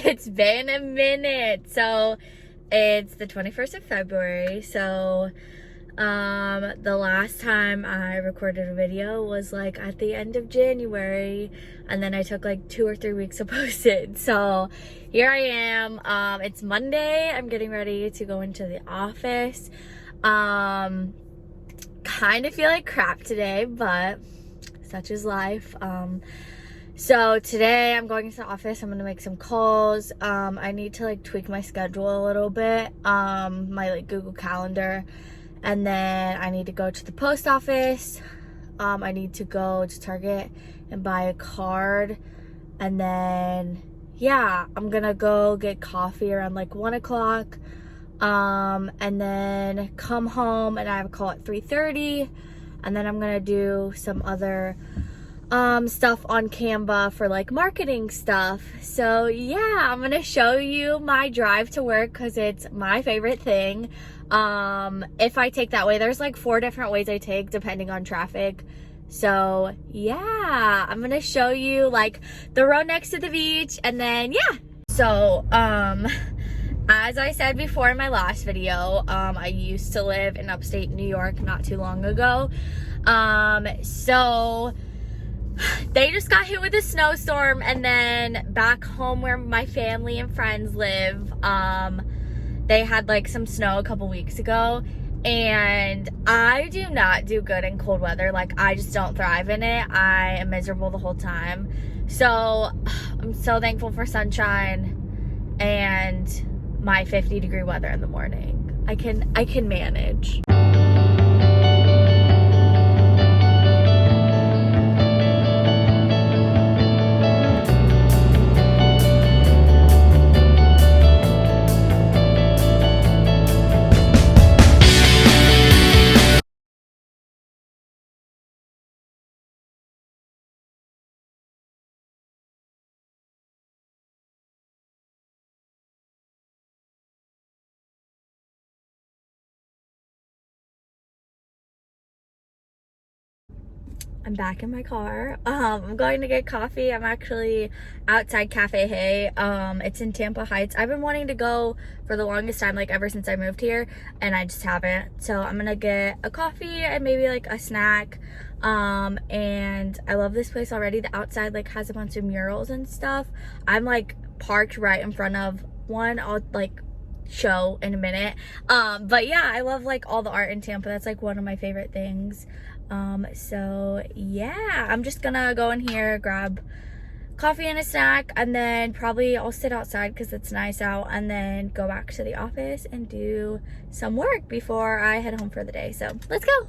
It's been a minute. So it's the 21st of February. So the last time I recorded a video was like at the end of January, and then I took like 2 or 3 weeks to post it. So here I am. It's Monday. I'm getting ready to go into the office. Kind of feel like crap today, but such is life. So today I'm going to the office. I'm gonna make some calls. I need to like tweak my schedule a little bit, my like Google Calendar, and then I need to go to the post office. I need to go to Target and buy a card, and then yeah, I'm gonna go get coffee around like 1 o'clock, and then come home, and I have a call at 3:30, and then I'm gonna do some other stuff on Canva for like marketing stuff. So yeah, I'm gonna show you my drive to work because it's my favorite thing. If I take that way, there's like 4 different ways I take depending on traffic. So yeah, I'm gonna show you like the road next to the beach, and then yeah. So as I said before in my last video, I used to live in upstate New York not too long ago. So they just got hit with a snowstorm, and then back home where my family and friends live, they had like some snow a couple weeks ago, and I do not do good in cold weather. Like, I just don't thrive in it. I am miserable the whole time. So I'm so thankful for sunshine and my 50-degree weather in the morning. I can manage. I'm back in my car. I'm going to get coffee. I'm actually outside Cafe Hey. It's in Tampa Heights. I've been wanting to go for the longest time, like ever since I moved here, and I just haven't. So I'm gonna get a coffee and maybe like a snack. And I love this place already. The outside like has a bunch of murals and stuff. I'm like parked right in front of one. I'll like show in a minute. But yeah, I love like all the art in Tampa. That's like one of my favorite things. So yeah, I'm just gonna go in here, grab coffee and a snack, and then probably I'll sit outside because it's nice out, and then go back to the office and do some work before I head home for the day. So let's go.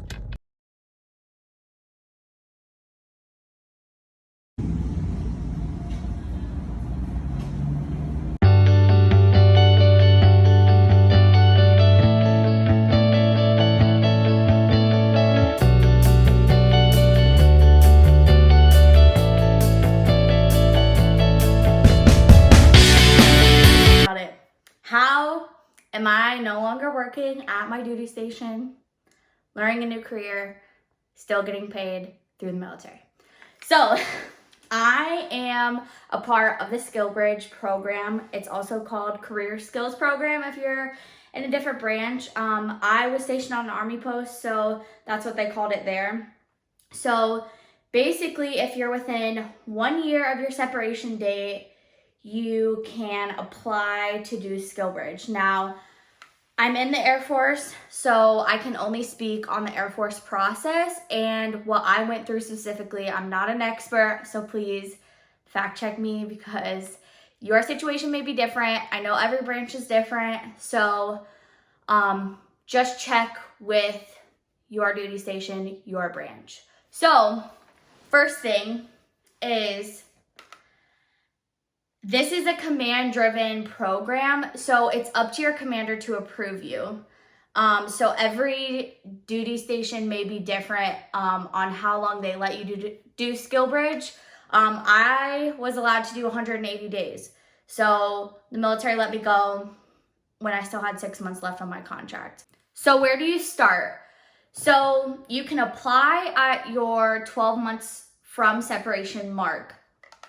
How am I no longer working at my duty station, learning a new career, still getting paid through the military? So I am a part of the Skillbridge program. It's also called Career Skills Program if you're in a different branch. I was stationed on an Army post, so that's what they called it there. So basically, if you're within 1 year of your separation date, you can apply to do Skillbridge. Now, I'm in the Air Force, so I can only speak on the Air Force process and what I went through specifically. I'm not an expert, so please fact check me because your situation may be different. I know every branch is different, so just check with your duty station, your branch. So, first thing is, this is a command-driven program, so it's up to your commander to approve you. So every duty station may be different on how long they let you do Skillbridge. I was allowed to do 180 days. So the military let me go when I still had 6 months left on my contract. So where do you start? So you can apply at your 12 months from separation mark,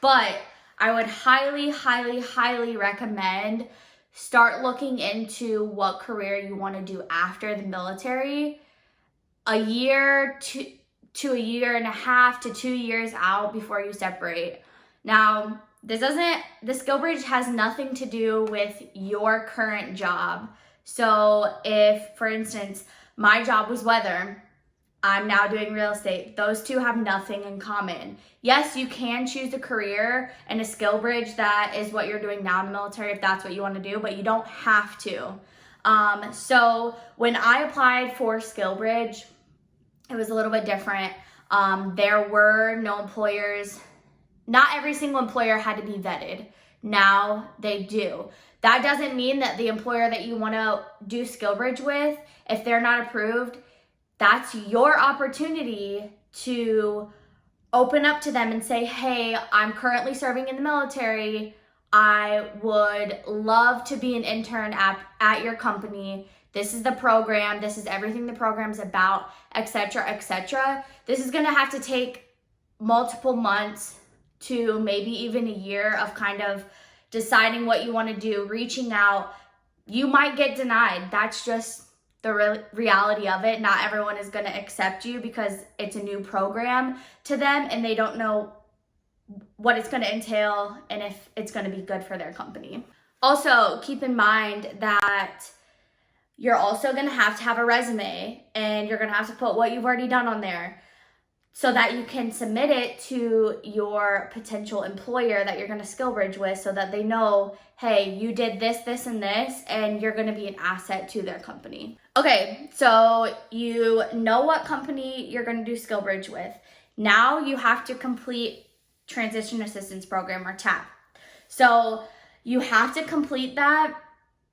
but I would highly, highly, highly recommend start looking into what career you want to do after the military a year to a year and a half to 2 years out before you separate. Now, the Skillbridge has nothing to do with your current job. So if, for instance, my job was weather, I'm now doing real estate. Those two have nothing in common. Yes, you can choose a career and a Skillbridge that is what you're doing now in the military if that's what you want to do, but you don't have to. So when I applied for Skillbridge, it was a little bit different. There were no employers. Not every single employer had to be vetted. Now they do. That doesn't mean that the employer that you want to do Skillbridge with, if they're not approved, that's your opportunity to open up to them and say, hey, I'm currently serving in the military. I would love to be an intern at your company. This is the program. This is everything the program's about, etc., etc. This is going to have to take multiple months to maybe even a year of kind of deciding what you want to do, reaching out. You might get denied. That's just the reality of it. Not everyone is going to accept you because it's a new program to them and they don't know what it's going to entail and if it's going to be good for their company. Also, keep in mind that you're also going to have a resume and you're going to have to put what you've already done on there so that you can submit it to your potential employer that you're going to Skillbridge with so that they know, hey, you did this, this, and this, and you're going to be an asset to their company. Okay, so you know what company you're going to do Skillbridge with. Now you have to complete Transition Assistance Program, or TAP. So you have to complete that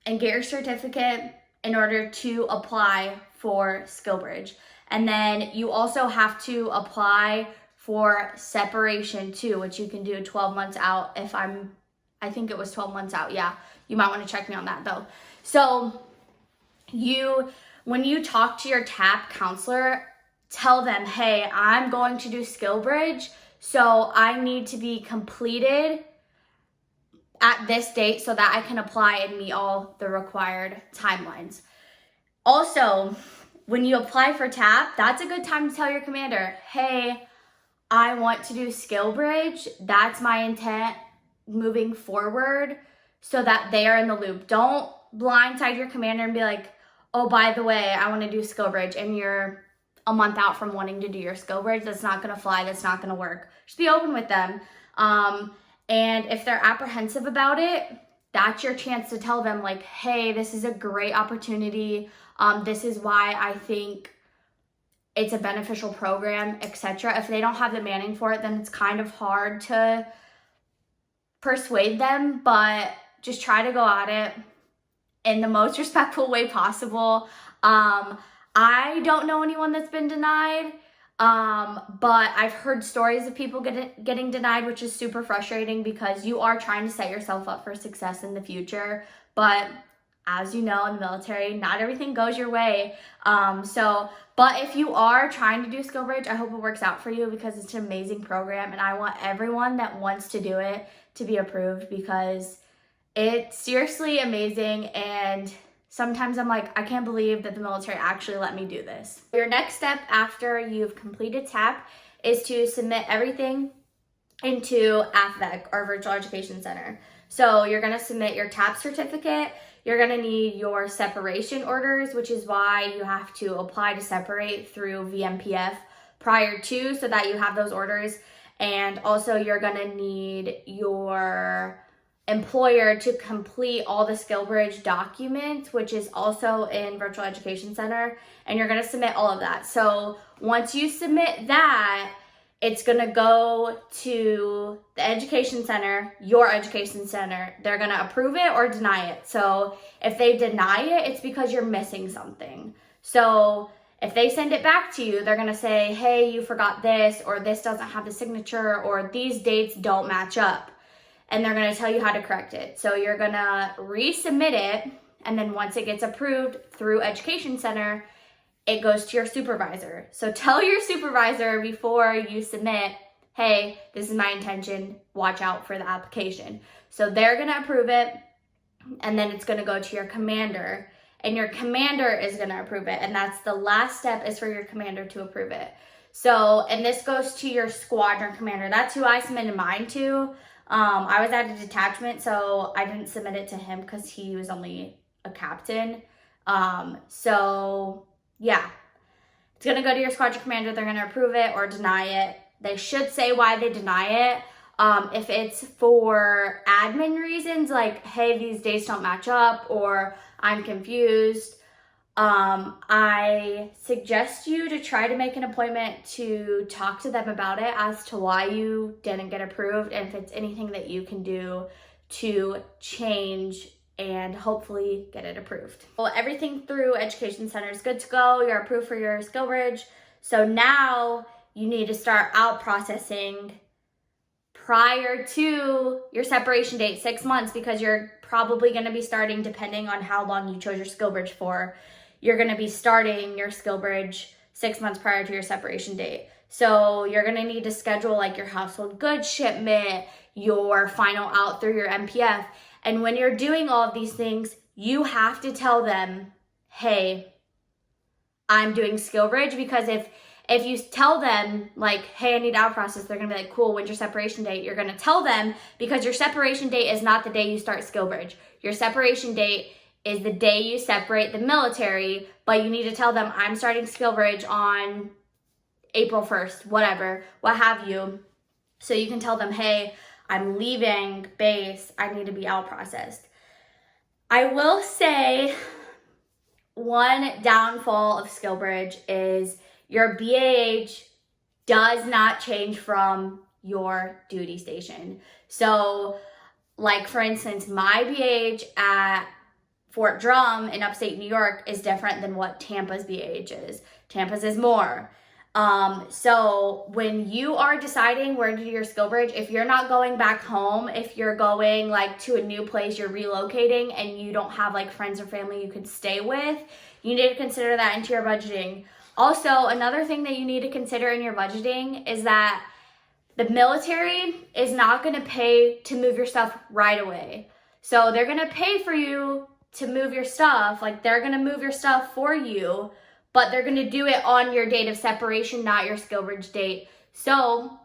and get your certificate in order to apply for Skillbridge. And then you also have to apply for separation too, which you can do 12 months out. I think it was 12 months out. Yeah, you might want to check me on that though. So when you talk to your TAP counselor, tell them, hey, I'm going to do Skillbridge, so I need to be completed at this date so that I can apply and meet all the required timelines. Also, when you apply for TAP, that's a good time to tell your commander, hey, I want to do Skillbridge. That's my intent moving forward, so that they are in the loop. Don't blindside your commander and be like, oh, by the way, I want to do Skillbridge, and you're a month out from wanting to do your Skillbridge. That's not going to fly. That's not going to work. Just be open with them. And if they're apprehensive about it, that's your chance to tell them like, hey, this is a great opportunity. This is why I think it's a beneficial program, etc. If they don't have the manning for it, then it's kind of hard to persuade them, but just try to go at it in the most respectful way possible. I don't know anyone that's been denied, but I've heard stories of people getting denied, which is super frustrating because you are trying to set yourself up for success in the future. But as you know, in the military, not everything goes your way. But if you are trying to do Skillbridge, I hope it works out for you because it's an amazing program, and I want everyone that wants to do it to be approved because it's seriously amazing. And sometimes I'm like, I can't believe that the military actually let me do this. Your next step after you've completed TAP is to submit everything into AFVEC, or Virtual Education Center. So you're going to submit your TAP certificate. You're going to need your separation orders, which is why you have to apply to separate through VMPF prior to, so that you have those orders. And also you're going to need your employer to complete all the Skillbridge documents, which is also in Virtual Education Center, and you're going to submit all of that. So once you submit that, it's going to go to the education center, your education center. They're going to approve it or deny it. So if they deny it, it's because you're missing something. So if they send it back to you, they're going to say, hey, you forgot this, or this doesn't have the signature, or these dates don't match up. And they're going to tell you how to correct it. So you're going to resubmit it, and then once it gets approved through Education Center, it goes to your supervisor. So tell your supervisor before you submit, hey, this is my intention, watch out for the application. So they're gonna approve it, and then it's gonna go to your commander, and your commander is gonna approve it, and that's the last step, is for your commander to approve it. So, and this goes to your squadron commander. That's who I submitted mine to. I was at a detachment, so I didn't submit it to him because he was only a captain. So yeah, it's gonna go to your squadron commander. They're gonna approve it or deny it. They should say why they deny it. If it's for admin reasons, like, hey, these dates don't match up, or I'm confused, I suggest you to try to make an appointment to talk to them about it as to why you didn't get approved, and if it's anything that you can do to change and hopefully get it approved. Well, everything through Education Center is good to go. You're approved for your Skillbridge. So now you need to start out processing prior to your separation date, 6 months, because you're probably going to be starting, depending on how long you chose your Skillbridge for, you're going to be starting your Skillbridge 6 months prior to your separation date. So you're going to need to schedule like your household goods shipment, your final out through your MPF. And when you're doing all of these things, you have to tell them, hey, I'm doing Skillbridge, because if you tell them like, hey, I need out process, they're gonna be like, cool, when's your separation date? You're gonna tell them, because your separation date is not the day you start Skillbridge. Your separation date is the day you separate the military, but you need to tell them, I'm starting Skillbridge on April 1st, whatever, what have you. So you can tell them, hey, I'm leaving base, I need to be out processed. I will say one downfall of Skillbridge is your BAH does not change from your duty station. So like, for instance, my BAH at Fort Drum in upstate New York is different than what Tampa's BAH is. Tampa's is more. So when you are deciding where to do your Skillbridge, if you're not going back home, if you're going like to a new place, you're relocating, and you don't have like friends or family you could stay with, you need to consider that into your budgeting. Also, another thing that you need to consider in your budgeting is that the military is not going to pay to move your stuff right away. So they're going to pay for you to move your stuff. Like, they're going to move your stuff for you, but they're going to do it on your date of separation, not your Skillbridge date. So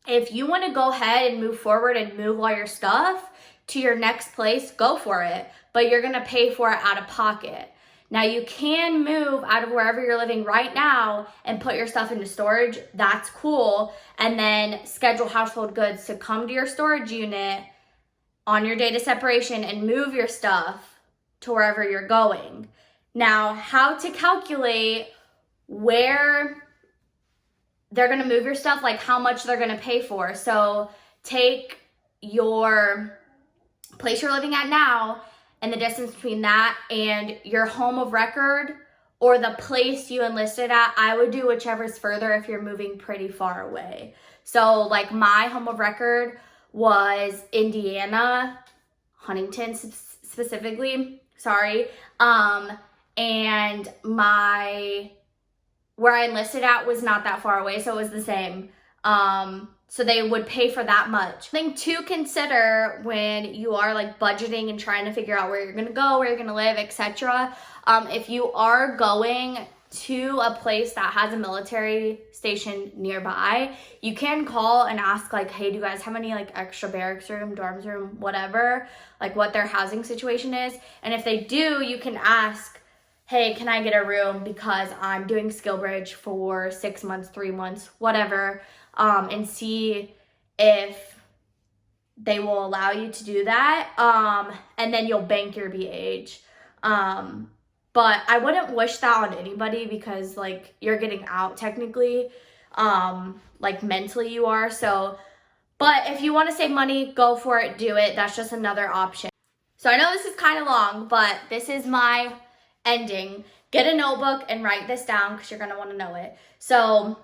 if you want to go ahead and move forward and move all your stuff to your next place, go for it, but you're going to pay for it out of pocket. Now, you can move out of wherever you're living right now and put your stuff into storage. That's cool. And then schedule household goods to come to your storage unit on your date of separation and move your stuff to wherever you're going. Now, how to calculate where they're going to move your stuff, like how much they're going to pay for. So take your place you're living at now and the distance between that and your home of record or the place you enlisted at. I would do whichever's further if you're moving pretty far away. So like, my home of record was Indiana, Huntington specifically, sorry. And where I enlisted at was not that far away, so it was the same. So they would pay for that much. Thing to consider when you are like budgeting and trying to figure out where you're gonna go, where you're gonna live, etc. If you are going to a place that has a military station nearby, you can call and ask like, hey, do you guys have any like extra barracks room, dorms room, whatever, like what their housing situation is. And if they do, you can ask, hey, can I get a room because I'm doing Skillbridge for 6 months, 3 months, whatever, and see if they will allow you to do that. And then you'll bank your BAH. But I wouldn't wish that on anybody because like, you're getting out technically, like mentally you are. So, but if you want to save money, go for it, do it. That's just another option. So I know this is kind of long, but this is my ending. Get a notebook and write this down because you're going to want to know it. So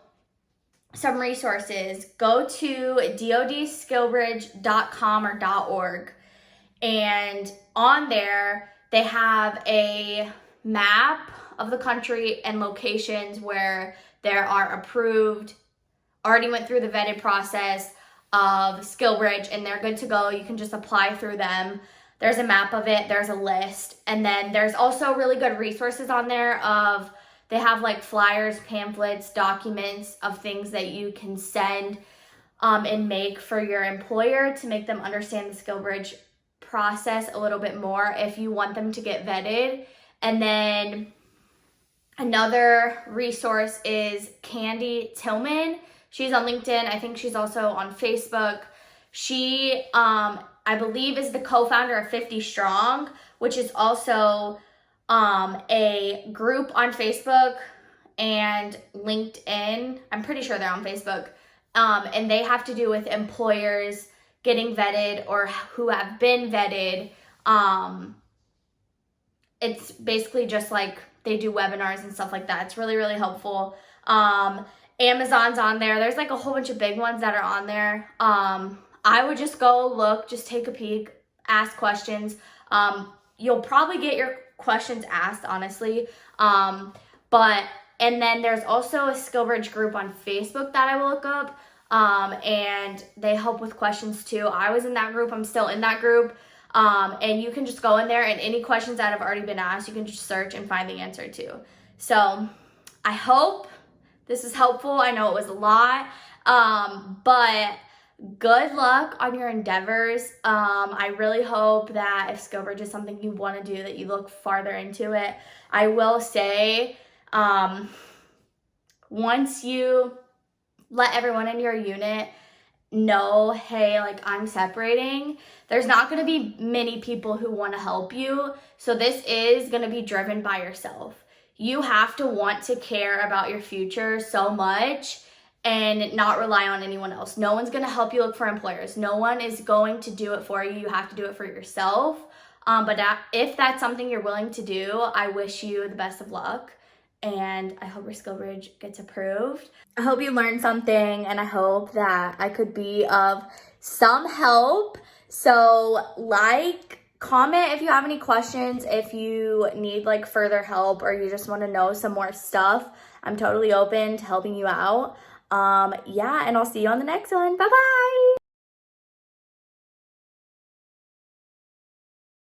some resources, go to dodskillbridge.com or .org, and on there they have a map of the country and locations where there are approved already went through the vetted process of Skillbridge and they're good to go. You can just apply through them. There's a map of it, there's a list, and then there's also really good resources on there of, they have like flyers, pamphlets, documents of things that you can send and make for your employer to make them understand the Skillbridge process a little bit more if you want them to get vetted. And then another resource is Candy Tillman. She's on LinkedIn. I think she's also on Facebook. She, I believe, is the co-founder of 50 Strong, which is also a group on Facebook and LinkedIn. I'm pretty sure they're on Facebook. And they have to do with employers getting vetted or who have been vetted. It's basically just like they do webinars and stuff like that. It's really, really helpful. Amazon's on there. There's like a whole bunch of big ones that are on there. I would just go look, just take a peek, ask questions. You'll probably get your questions asked, honestly. And then there's also a Skillbridge group on Facebook that I will look up. And they help with questions too. I was in that group. I'm still in that group. And you can just go in there and any questions that have already been asked, you can just search and find the answer to. So I hope this is helpful. I know it was a lot, but good luck on your endeavors. I really hope that if Skillbridge is something you want to do, that you look farther into it. I will say, once you let everyone in your unit know, hey, like, I'm separating, there's not going to be many people who want to help you. So this is going to be driven by yourself. You have to want to care about your future so much and not rely on anyone else. No one's going to help you look for employers. No one is going to do it for you. You have to do it for yourself. But if that's something you're willing to do, I wish you the best of luck. And I hope your Skillbridge gets approved. I hope you learned something, and I hope that I could be of some help. So comment if you have any questions, if you need like further help or you just want to know some more stuff. I'm totally open to helping you out. Yeah, and I'll see you on the next one. Bye-bye.